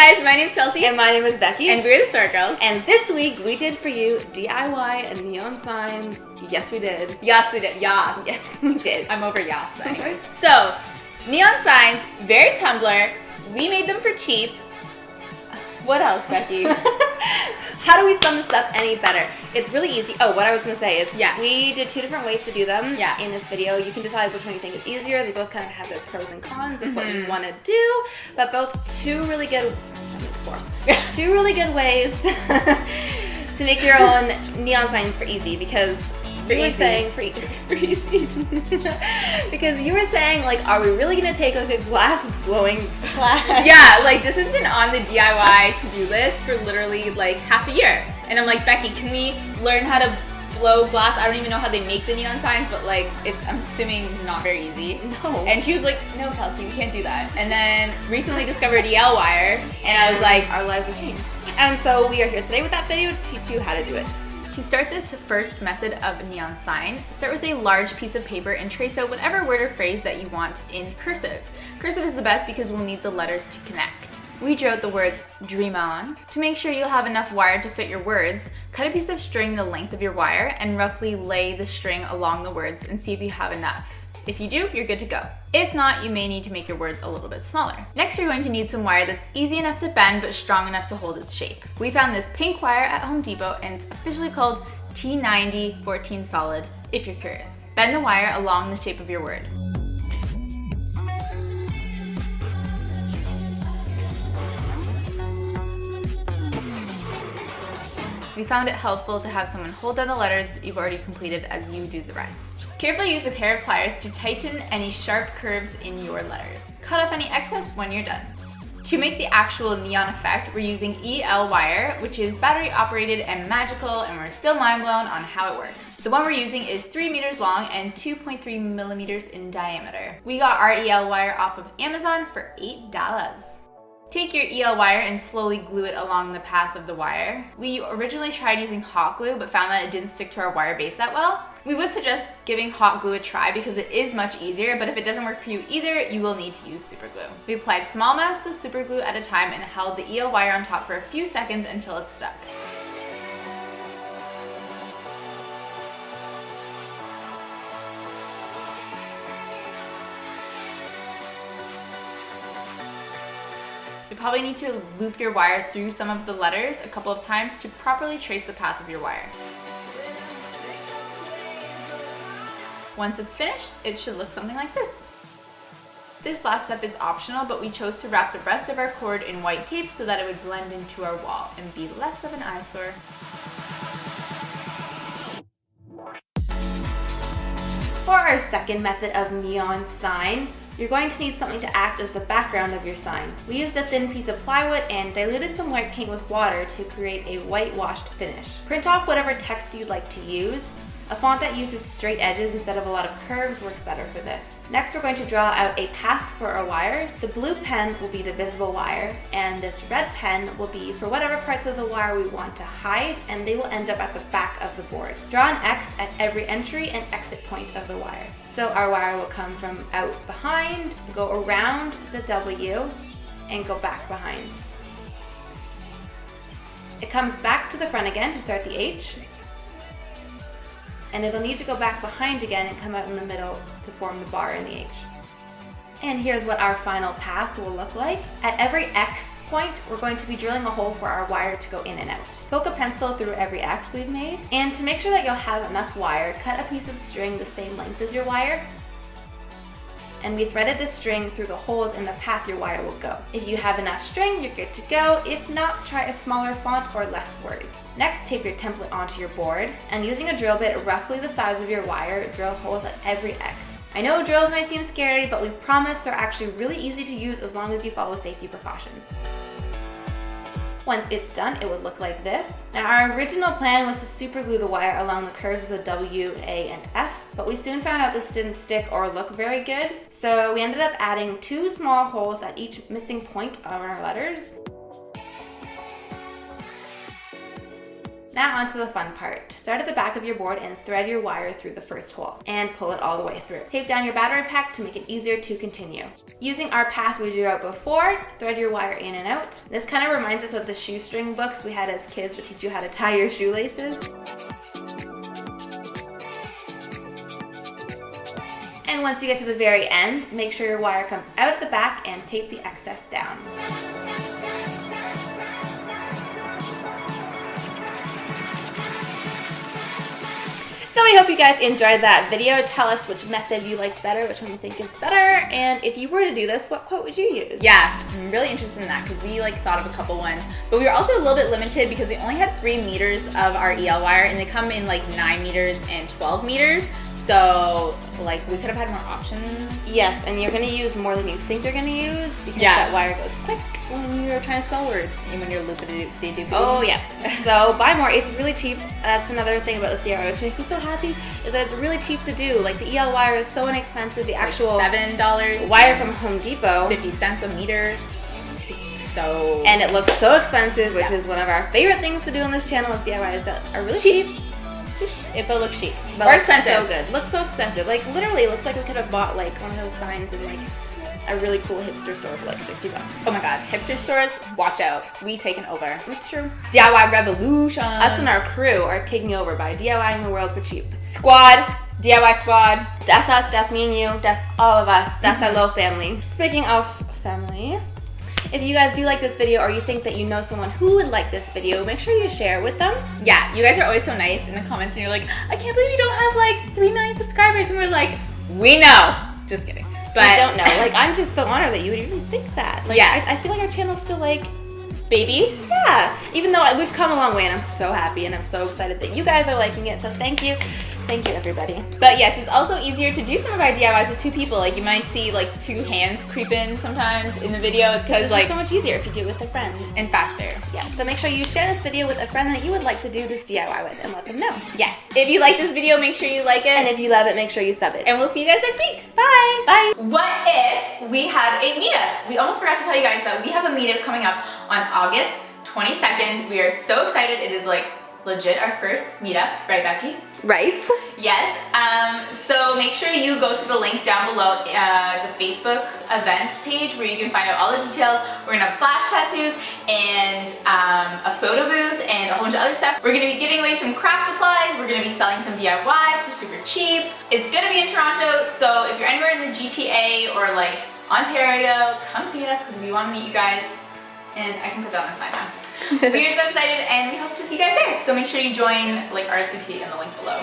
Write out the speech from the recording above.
guys, my name's Kelsey. And my name is Becky. And we're the TheSorryGirls. And this week we did for you DIY and neon signs. Yes, we did. Yes, we did. Yas. Yes, we did. I'm over yas, but anyways. So, neon signs, very Tumblr. We made them for cheap. What else, Becky? How do we sum this up any better? It's really easy. Oh, what I was going to say is we did 2 different ways to do them in this video. You can decide which one you think is easier. They both kind of have their pros and cons of what you want to do, but both two really good ways to make your own neon signs for easy, because you were saying because you were saying, like, are we really gonna take like a glass blowing class? Yeah, like this has been on the DIY to-do list for literally like half a year. And I'm like, Becky, can we learn how to blow glass? I don't even know how they make the neon signs, but like I'm assuming not very easy. No. And she was like, no, Kelsey, we can't do that. And then recently discovered EL wire, and I was like, our lives have changed. And so we are here today with that video to teach you how to do it. To start this first method of a neon sign, start with a large piece of paper and trace out whatever word or phrase that you want in cursive. Cursive is the best because we'll need the letters to connect. We drew out the words dream on. To make sure you'll have enough wire to fit your words, cut a piece of string the length of your wire and roughly lay the string along the words and see if you have enough. If you do, you're good to go. If not, you may need to make your words a little bit smaller. Next, you're going to need some wire that's easy enough to bend but strong enough to hold its shape. We found this pink wire at Home Depot, and it's officially called T90 14 solid, if you're curious. Bend the wire along the shape of your word. We found it helpful to have someone hold down the letters you've already completed as you do the rest. Carefully use a pair of pliers to tighten any sharp curves in your letters. Cut off any excess when you're done. To make the actual neon effect, we're using EL wire, which is battery operated and magical, and we're still mind blown on how it works. The one we're using is 3 meters long and 2.3 millimeters in diameter. We got our EL wire off of Amazon for $8. Take your EL wire and slowly glue it along the path of the wire. We originally tried using hot glue, but found that it didn't stick to our wire base that well. We would suggest giving hot glue a try because it is much easier, but if it doesn't work for you either, you will need to use super glue. We applied small amounts of super glue at a time and held the EL wire on top for a few seconds until it stuck. You probably need to loop your wire through some of the letters a couple of times to properly trace the path of your wire. Once it's finished, it should look something like this. This last step is optional, but we chose to wrap the rest of our cord in white tape so that it would blend into our wall and be less of an eyesore. For our second method of neon sign, you're going to need something to act as the background of your sign. We used a thin piece of plywood and diluted some white paint with water to create a whitewashed finish. Print off whatever text you'd like to use. A font that uses straight edges instead of a lot of curves works better for this. Next, we're going to draw out a path for our wire. The blue pen will be the visible wire, and this red pen will be for whatever parts of the wire we want to hide, and they will end up at the back of the board. Draw an X at every entry and exit point of the wire. So our wire will come from out behind, go around the W, and go back behind. It comes back to the front again to start the H, and it'll need to go back behind again and come out in the middle to form the bar in the H. And here's what our final path will look like. At every X point, we're going to be drilling a hole for our wire to go in and out. Poke a pencil through every X we've made, and to make sure that you'll have enough wire, cut a piece of string the same length as your wire, and we threaded the string through the holes in the path your wire will go. If you have enough string, you're good to go. If not, try a smaller font or less words. Next, tape your template onto your board, and using a drill bit roughly the size of your wire, drill holes at every X. I know drills might seem scary, but we promise they're actually really easy to use as long as you follow safety precautions. Once it's done, it would look like this. Now, our original plan was to super glue the wire along the curves of the W, A, and F, but we soon found out this didn't stick or look very good. So we ended up adding 2 small holes at each missing point of our letters. Now onto the fun part. Start at the back of your board and thread your wire through the first hole and pull it all the way through. Tape down your battery pack to make it easier to continue. Using our path we drew out before, thread your wire in and out. This kind of reminds us of the shoestring books we had as kids that teach you how to tie your shoelaces. And once you get to the very end, make sure your wire comes out at the back and tape the excess down. So we hope you guys enjoyed that video. Tell us which method you liked better, which one you think is better, and if you were to do this, what quote would you use? Yeah, I'm really interested in that because we thought of a couple ones, but we were also a little bit limited because we only had 3 meters of our EL wire, and they come in 9 meters and 12 meters. So we could have had more options. Yes, and you're gonna use more than you think you're gonna use because that wire goes quick when you're trying to spell words and when you're loopity-doopity. Oh yeah. So buy more. It's really cheap. That's another thing about the CRO which makes me so happy is that it's really cheap to do. The EL wire is so inexpensive. The actual $7 wire from Home Depot, 50 cents a meter. And it looks so expensive, which is one of our favorite things to do on this channel is DIYs that are really cheap. If it looks chic. But or expensive. So good. Looks so expensive. Literally, it looks like we could have bought one of those signs in a really cool hipster store for $60. Oh my god, hipster stores, watch out. We taken over. It's true. DIY revolution. Us and our crew are taking over by DIYing the world for cheap. Squad, DIY squad. That's us, that's me and you, that's all of us. That's our little family. Speaking of family, if you guys do like this video or you think that you know someone who would like this video, make sure you share with them. Yeah, you guys are always so nice in the comments and you're like, I can't believe you don't have 3 million subscribers. And we're like, we know. Just kidding. But I don't know. I'm just so honored that you would even think that. Yeah. I feel like our channel's still baby. Yeah. Even though we've come a long way and I'm so happy and I'm so excited that you guys are liking it. So thank you. Thank you, everybody. But yes, it's also easier to do some of our DIYs with 2 people. You might see 2 hands creeping sometimes in the video. It's because it's so much easier if you do it with a friend. And faster. Yeah, so make sure you share this video with a friend that you would like to do this DIY with and let them know. Yes. If you like this video, make sure you like it. And if you love it, make sure you sub it. And we'll see you guys next week. Bye. Bye. What if we had a meetup? We almost forgot to tell you guys that we have a meetup coming up on August 22nd. We are so excited. It is legit our first meetup, right, Becky? Right. Yes. So make sure you go to the link down below, the Facebook event page where you can find out all the details. We're gonna have flash tattoos and a photo booth and a whole bunch of other stuff. We're gonna be giving away some craft supplies. We're gonna be selling some DIYs for super cheap. It's gonna be in Toronto, so if you're anywhere in the GTA or Ontario, come see us because we want to meet you guys. And I can put that on the sign now. We are so excited and we hope to see you guys there. So make sure you join, RSVP in the link below.